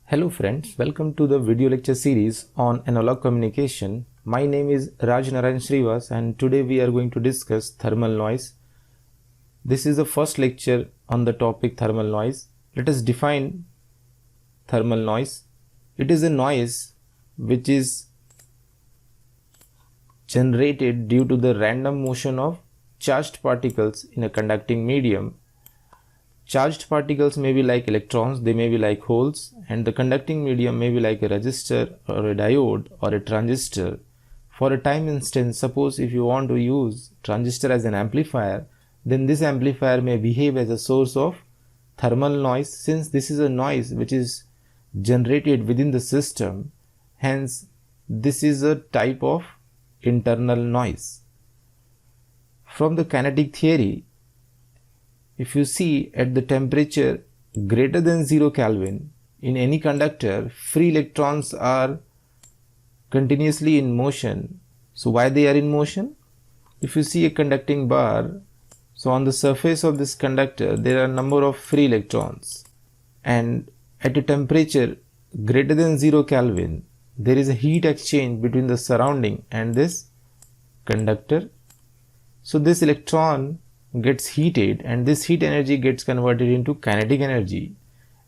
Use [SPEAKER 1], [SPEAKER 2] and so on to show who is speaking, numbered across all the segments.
[SPEAKER 1] Hello friends, welcome to the video lecture series on analog communication. My name is Raj Narayan Srivas and today we are going to discuss thermal noise. This is the first lecture on the topic thermal noise. Let us define thermal noise. It is a noise which is generated due to the random motion of charged particles in a conducting medium. Charged particles may be like electrons, they may be like holes, and the conducting medium may be like a resistor or a diode or a transistor. For a time instance, suppose if you want to use transistor as an amplifier, then this amplifier may behave as a source of thermal noise, since this is a noise which is generated within the system. Hence, this is a type of internal noise. From the kinetic theory, if you see at the temperature greater than 0 Kelvin, in any conductor, free electrons are continuously in motion. So why they are in motion? If you see a conducting bar, so on the surface of this conductor, there are a number of free electrons. And at a temperature greater than 0 Kelvin, there is a heat exchange between the surrounding and this conductor. So this electron gets heated and this heat energy gets converted into kinetic energy,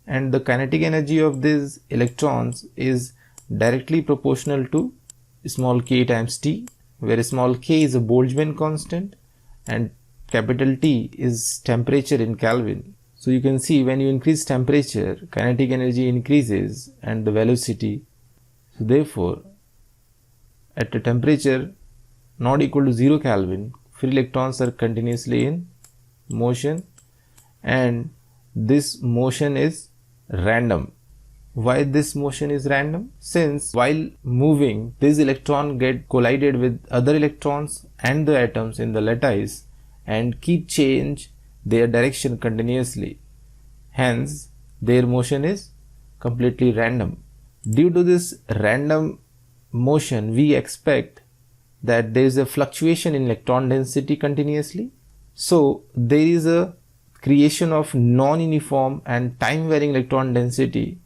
[SPEAKER 1] and the kinetic energy of these electrons is directly proportional to small k times T, where small k is a Boltzmann constant and capital T is temperature in Kelvin. So you can see when you increase temperature, kinetic energy increases and the velocity. So therefore, at a temperature not equal to 0 Kelvin, free electrons are continuously in motion, and this motion is random. Why this motion is random? Since while moving, these electrons get collided with other electrons and the atoms in the lattice and keep change their direction continuously. Hence, their motion is completely random. Due to this random motion, we expect that there is a fluctuation in electron density continuously. So there is a creation of non-uniform and time-varying electron density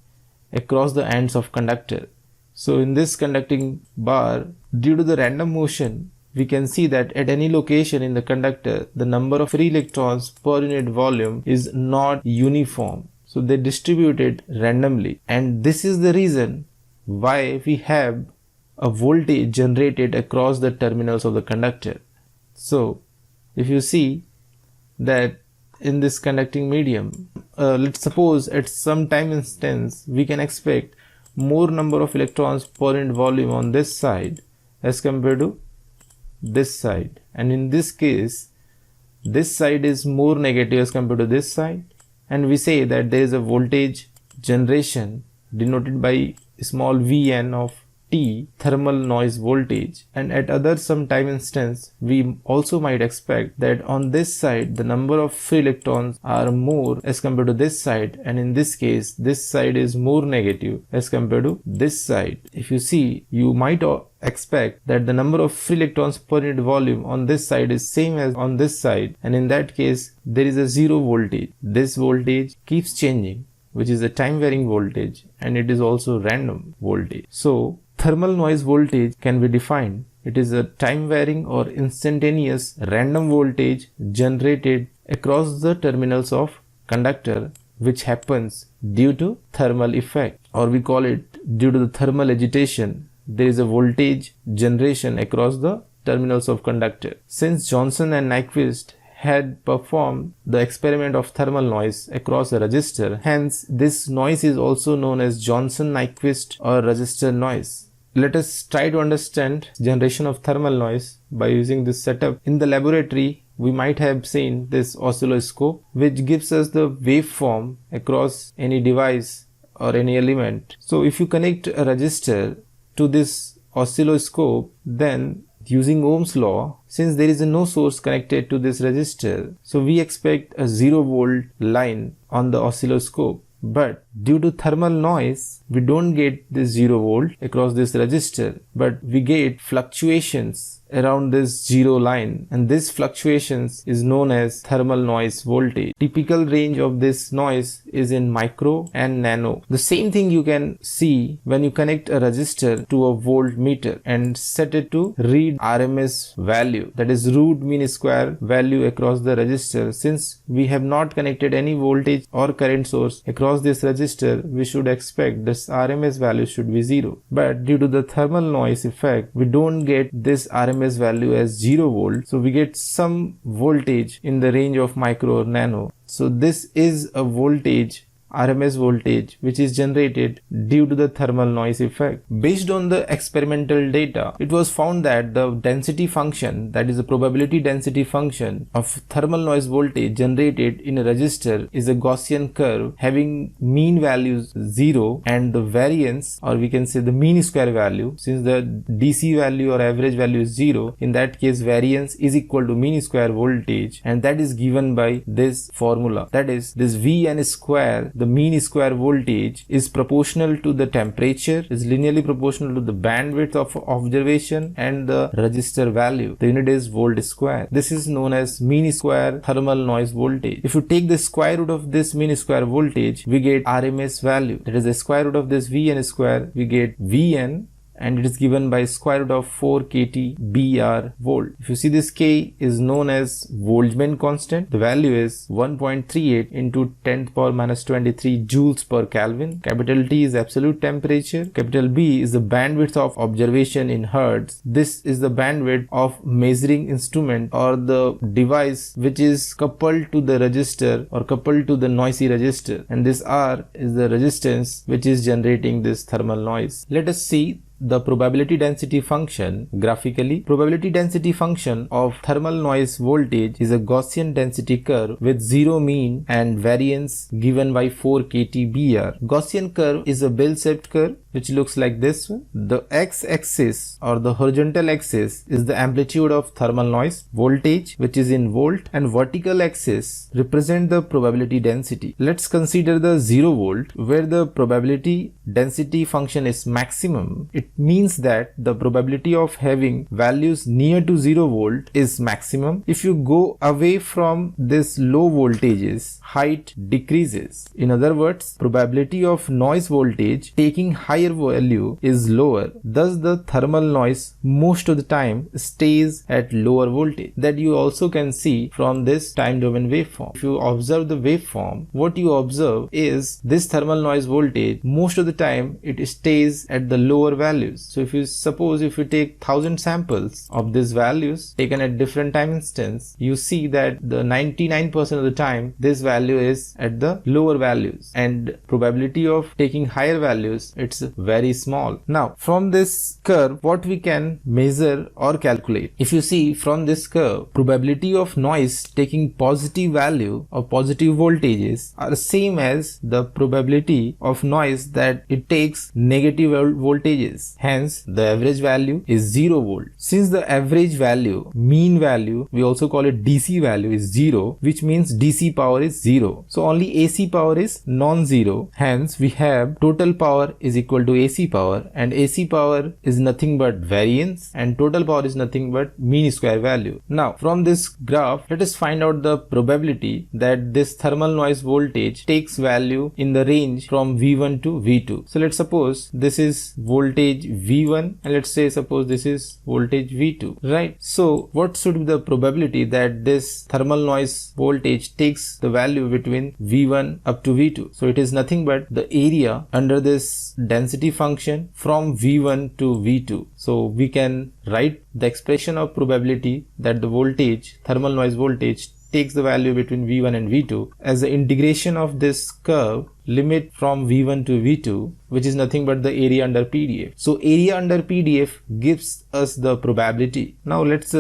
[SPEAKER 1] across the ends of conductor. So in this conducting bar, due to the random motion, we can see that at any location in the conductor, the number of free electrons per unit volume is not uniform. So they distributed randomly, and this is the reason why we have a voltage generated across the terminals of the conductor. So if you see that in this conducting medium, let's suppose at some time instance we can expect more number of electrons per unit volume on this side as compared to this side, and in this case this side is more negative as compared to this side, and we say that there is a voltage generation denoted by small vn of T, thermal noise voltage. And at other some time instance, we also might expect that on this side the number of free electrons are more as compared to this side, and in this case this side is more negative as compared to this side. If you see, you might expect that the number of free electrons per unit volume on this side is same as on this side, and in that case there is a zero voltage. This voltage keeps changing, which is a time varying voltage, and it is also random voltage. So thermal noise voltage can be defined. It is a time varying or instantaneous random voltage generated across the terminals of conductor, which happens due to thermal effect, or we call it due to the thermal agitation. There is a voltage generation across the terminals of conductor. Since Johnson and Nyquist had performed the experiment of thermal noise across a resistor, hence this noise is also known as Johnson-Nyquist or resistor noise. Let us try to understand generation of thermal noise by using this setup. In the laboratory, we might have seen this oscilloscope, which gives us the waveform across any device or any element. So if you connect a resistor to this oscilloscope, then using Ohm's law, since there is no source connected to this resistor, so we expect a 0 volt line on the oscilloscope. But due to thermal noise, we don't get this 0 volt across this resistor, but we get fluctuations around this zero line, and this fluctuations is known as thermal noise voltage. Typical range of this noise is in micro and nano. The same thing you can see when you connect a resistor to a voltmeter and set it to read RMS value, that is root mean square value across the resistor. Since we have not connected any voltage or current source across this resistor, we should expect this RMS value should be 0. But due to the thermal noise effect, we don't get this RMS value as 0 volt, so we get some voltage in the range of micro or nano. So this is a voltage, RMS voltage, which is generated due to the thermal noise effect. Based on the experimental data, it was found that the density function, that is the probability density function of thermal noise voltage generated in a resistor, is a Gaussian curve having mean values 0 and the variance, or we can say the mean square value. Since the DC value or average value is 0, in that case variance is equal to mean square voltage, and that is given by this formula, that is this Vn square. The mean square voltage is proportional to the temperature, is linearly proportional to the bandwidth of observation and the resistor value. The unit is volt square. This is known as mean square thermal noise voltage. If you take the square root of this mean square voltage, we get RMS value. That is the square root of this Vn square, we get Vn, and it is given by square root of 4 kT Br volt. If you see, this K is known as Boltzmann constant. The value is 1.38 into 10 to the power minus 23 joules per Kelvin. Capital T is absolute temperature. Capital B is the bandwidth of observation in hertz. This is the bandwidth of measuring instrument or the device which is coupled to the resistor or coupled to the noisy resistor, and this R is the resistance which is generating this thermal noise. Let us see the probability density function graphically. Probability density function of thermal noise voltage is a Gaussian density curve with 0 mean and variance given by 4 kT Br. Gaussian curve is a bell-shaped curve which looks like this one. The x-axis or the horizontal axis is the amplitude of thermal noise voltage, which is in volt, and vertical axis represent the probability density. Let's consider the 0 volt, where the probability density function is maximum. It means that the probability of having values near to 0 volt is maximum. If you go away from this low voltages, height decreases. In other words, probability of noise voltage taking higher value is lower. Thus the thermal noise most of the time stays at lower voltage. That you also can see from this time domain waveform. If you observe the waveform, what you observe is this thermal noise voltage most of the time it stays at the lower values. So if you suppose if you take 1000 samples of these values taken at different time instance, you see that the 99% of the time this value is at the lower values, and probability of taking higher values, it's very small. Now from this curve, what we can measure or calculate? If you see from this curve, probability of noise taking positive value or positive voltages are same as the probability of noise that it takes negative voltages. Hence the average value is 0 volt. Since the average value, mean value, we also call it DC value, is 0, which means DC power is 0. So only AC power is non-zero. Hence we have total power is equal to AC power, and AC power is nothing but variance, and total power is nothing but mean square value. Now from this graph, let us find out the probability that this thermal noise voltage takes value in the range from V1 to V2. So let's suppose this is voltage V1 and let's say suppose this is voltage V2, right? So what should be the probability that this thermal noise voltage takes the value between V1 up to V2? So it is nothing but the area under this density function from V1 to V2. So we can write the expression of probability that the voltage, thermal noise voltage, takes the value between V1 and V2 as the integration of this curve limit from V1 to V2, which is nothing but the area under PDF. So area under PDF gives us the probability. Now let's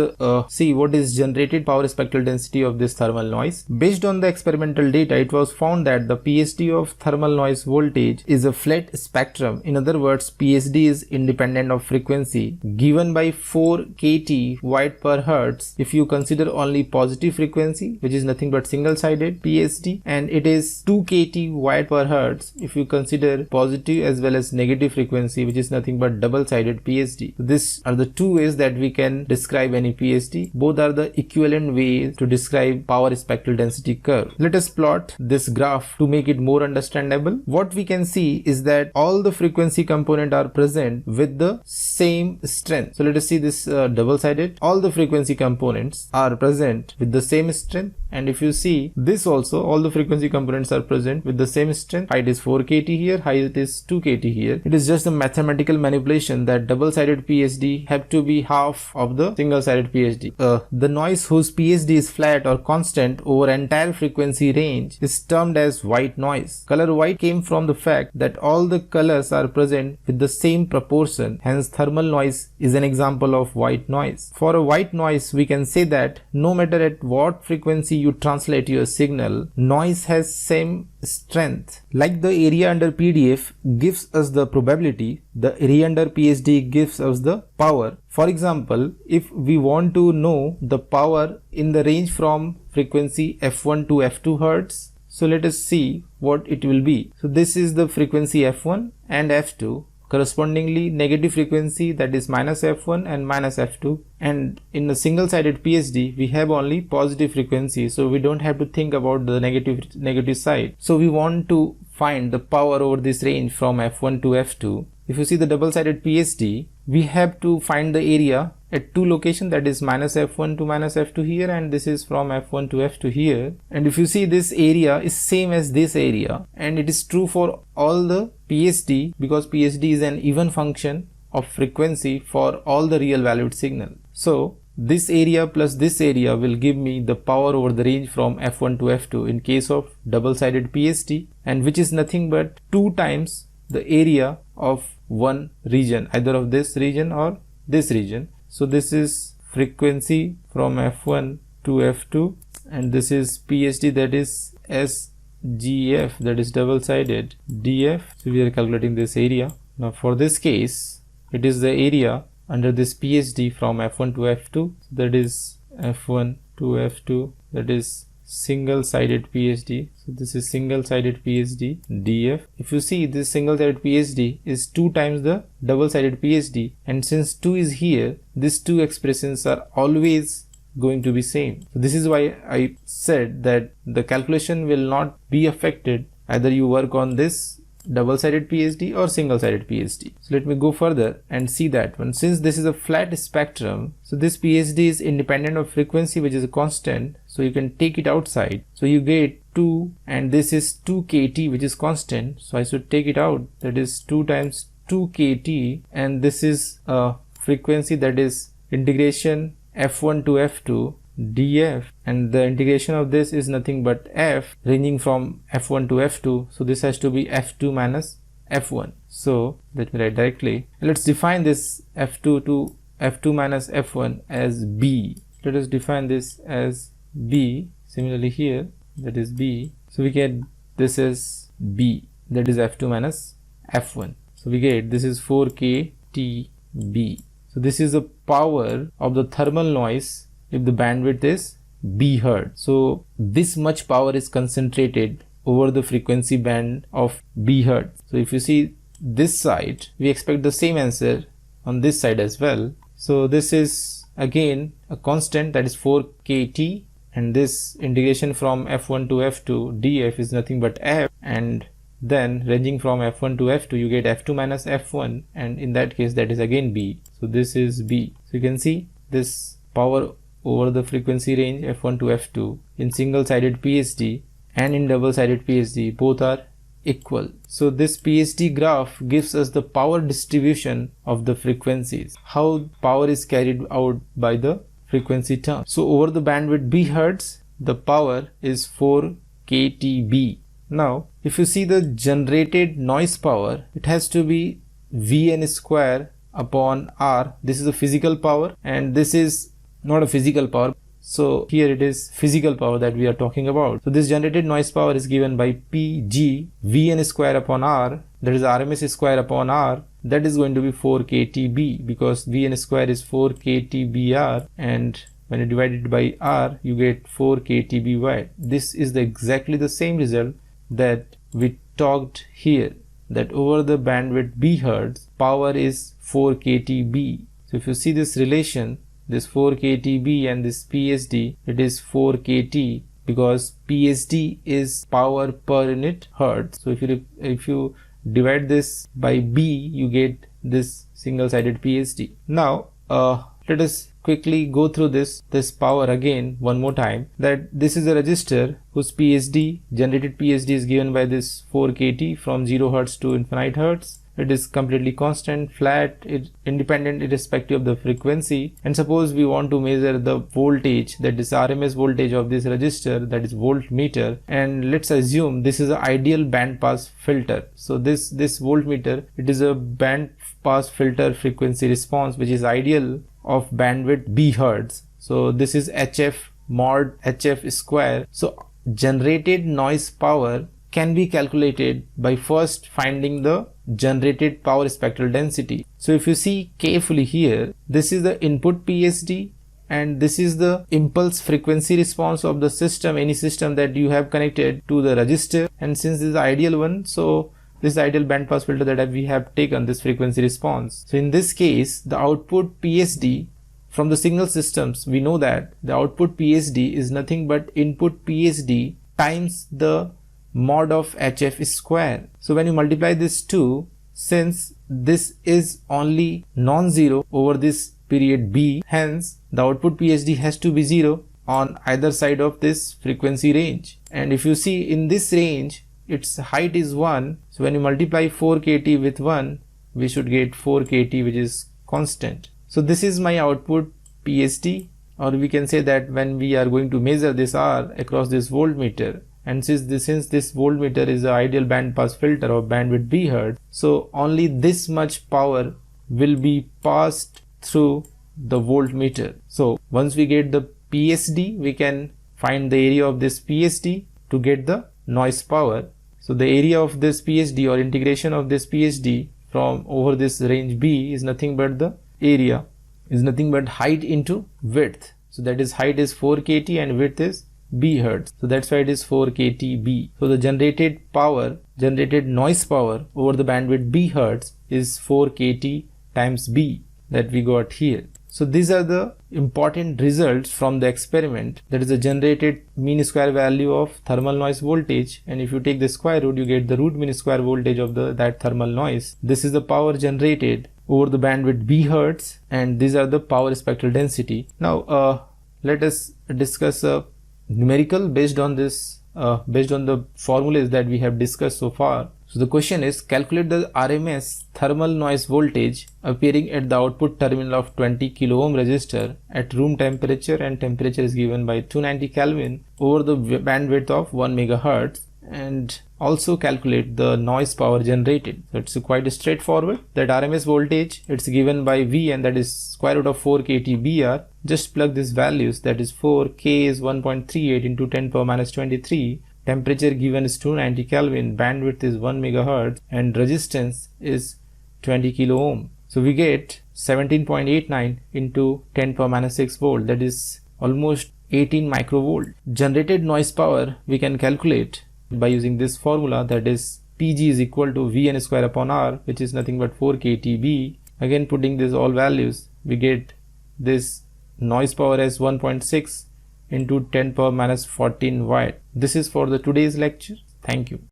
[SPEAKER 1] see what is generated power spectral density of this thermal noise. Based on the experimental data, it was found that the PSD of thermal noise voltage is a flat spectrum. In other words, PSD is independent of frequency given by 4 kT watt per hertz if you consider only positive frequency, which is nothing but single-sided PSD, and it is 2 kT watt per per hertz if you consider positive as well as negative frequency, which is nothing but double-sided PSD. So these are the two ways that we can describe any PSD. Both are the equivalent ways to describe power spectral density curve. Let us plot this graph to make it more understandable. What we can see is that all the frequency component are present with the same strength. So let us see this double-sided. All the frequency components are present with the same strength, and if you see this also, all the frequency components are present with the same strength. Height is 4 kT here, height is 2 kT here. It is just a mathematical manipulation that double-sided PSD have to be half of the single-sided PSD. The noise whose PSD is flat or constant over entire frequency range is termed as white noise. Color white came from the fact that all the colors are present with the same proportion, hence thermal noise is an example of white noise. For a white noise, we can say that no matter at what frequency you translate your signal, noise has same strength. Like the area under PDF gives us the probability, the area under PSD gives us the power. For example, if we want to know the power in the range from frequency f1 to f2 Hertz, so let us see what it will be. So this is the frequency f1 and f2. Correspondingly, negative frequency, that is minus f1 and minus f2, and in a single-sided PSD we have only positive frequency, so we don't have to think about the negative side. So we want to find the power over this range from f1 to f2. If you see the double-sided PSD, we have to find the area at two locations, that is minus f1 to minus f2 here, and this is from f1 to f2 here. And if you see, this area is same as this area, and it is true for all the PSD because PSD is an even function of frequency for all the real valued signal. So this area plus this area will give me the power over the range from f1 to f2 in case of double-sided PSD, and which is nothing but 2 times the area of one region, either of this region or this region. So this is frequency from f1 to f2, and this is PSD, that is SGF, that is double-sided DF. So we are calculating this area. Now for this case, it is the area under this PSD from f1 to f2, that is f1 to f2, that is single-sided PSD. So this is single-sided PSD DF. If you see, this single-sided PSD is 2 times the double-sided PSD, and since 2 is here, these two expressions are always going to be same. So this is why I said that the calculation will not be affected either you work on this double-sided PSD or single-sided PSD. So let me go further and see that one. Since this is a flat spectrum, so this PSD is independent of frequency, which is a constant, so you can take it outside. So you get 2, and this is 2 kT, which is constant, so I should take it out, that is 2 times 2 kT, and this is a frequency, that is integration f1 to f2 df, and the integration of this is nothing but f ranging from f1 to f2, so this has to be f2 minus f1. So let me write directly. Let's define this f2 to f2 minus f1 as b. Let us define this as b. Similarly here, that is b, so we get this is b, that is f2 minus f1. So we get this is 4 kTb. So this is the power of the thermal noise if the bandwidth is b hertz. So this much power is concentrated over the frequency band of b hertz. So if you see this side, we expect the same answer on this side as well. So this is again a constant, that is 4 kT, and this integration from f1 to f2 df is nothing but f, and then ranging from f1 to f2 you get f2 minus f1, and in that case that is again b. So this is b. So you can see this power over the frequency range f1 to f2 in single-sided PSD and in double-sided PSD, both are equal. So this PSD graph gives us the power distribution of the frequencies, how power is carried out by the frequency term. So over the bandwidth b hertz, the power is 4 kTb. Now if you see the generated noise power, it has to be Vn square upon R. This is a physical power, and this is not a physical power. So here it is physical power that we are talking about. So this generated noise power is given by Pg Vn square upon R, that is RMS square upon R, that is going to be 4 kTb, because Vn square is 4 kTbr, and when you divide it by R you get 4 kTby. This is exactly the same result that we talked here that over the bandwidth B hertz, power is 4 kTB. So if you see this relation, this 4 kTB and this PSD, it is 4 kT because PSD is power per unit hertz. So if you divide this by B, you get this single-sided PSD. Now let us quickly go through this power again one more time, that this is a resistor whose PSD, generated PSD, is given by this 4 kT from 0 hertz to infinite hertz. It is completely constant, flat, independent irrespective of the frequency. And suppose we want to measure the voltage, that is RMS voltage of this resistor, that is voltmeter, and let's assume this is an ideal band pass filter. So this voltmeter, it is a band pass filter frequency response which is ideal of bandwidth B hertz. So this is HF mod HF square. So generated noise power can be calculated by first finding the generated power spectral density. So if you see carefully here, this is the input PSD and this is the impulse frequency response of the system, any system that you have connected to the resistor. And since this is the ideal one, so this ideal band pass filter that we have taken this frequency response. So in this case, the output PSD from the signal systems, we know that the output PSD is nothing but input PSD times the mod of HF square. So when you multiply this 2, since this is only non-zero over this period B, hence the output PSD has to be 0 on either side of this frequency range. And if you see in this range, its height is 1. So when you multiply 4 kT with 1, we should get 4 kT, which is constant. So this is my output PSD, or we can say that when we are going to measure this R across this voltmeter, and since this voltmeter is the ideal band pass filter of bandwidth B hertz, so only this much power will be passed through the voltmeter. So once we get the PSD, we can find the area of this PSD to get the noise power. So the area of this PSD, or integration of this PSD from over this range B, is nothing but the area, is nothing but height into width. So that is, height is 4 kT and width is B hertz. So that's why it is 4 kTB. So the generated power, generated noise power over the bandwidth B hertz is 4 kT times B that we got here. So these are the important results from the experiment, that is the generated mean square value of thermal noise voltage, and if you take the square root, you get the root mean square voltage of that thermal noise. This is the power generated over the bandwidth B hertz, and these are the power spectral density. Now let us discuss a numerical based on this, based on the formulas that we have discussed so far. So the question is, calculate the RMS thermal noise voltage appearing at the output terminal of 20 kilo ohm resistor at room temperature, and temperature is given by 290 Kelvin over the bandwidth of 1 megahertz, and also calculate the noise power generated. So it's quite straightforward. That RMS voltage, it's given by V, and that is square root of 4 kTBR. Just plug these values, that is 4 K is 1.38 into 10 power minus 23. Temperature given is 290 Kelvin, bandwidth is 1 megahertz, and resistance is 20 kilo ohm. So we get 17.89 into 10 power minus 6 volt, that is almost 18 microvolt. Generated noise power we can calculate by using this formula, that is Pg is equal to Vn square upon R, which is nothing but 4 kTB. Again, putting these all values, we get this noise power as 1.6 into 10 power minus 14 watt. This is for the today's lecture. Thank you.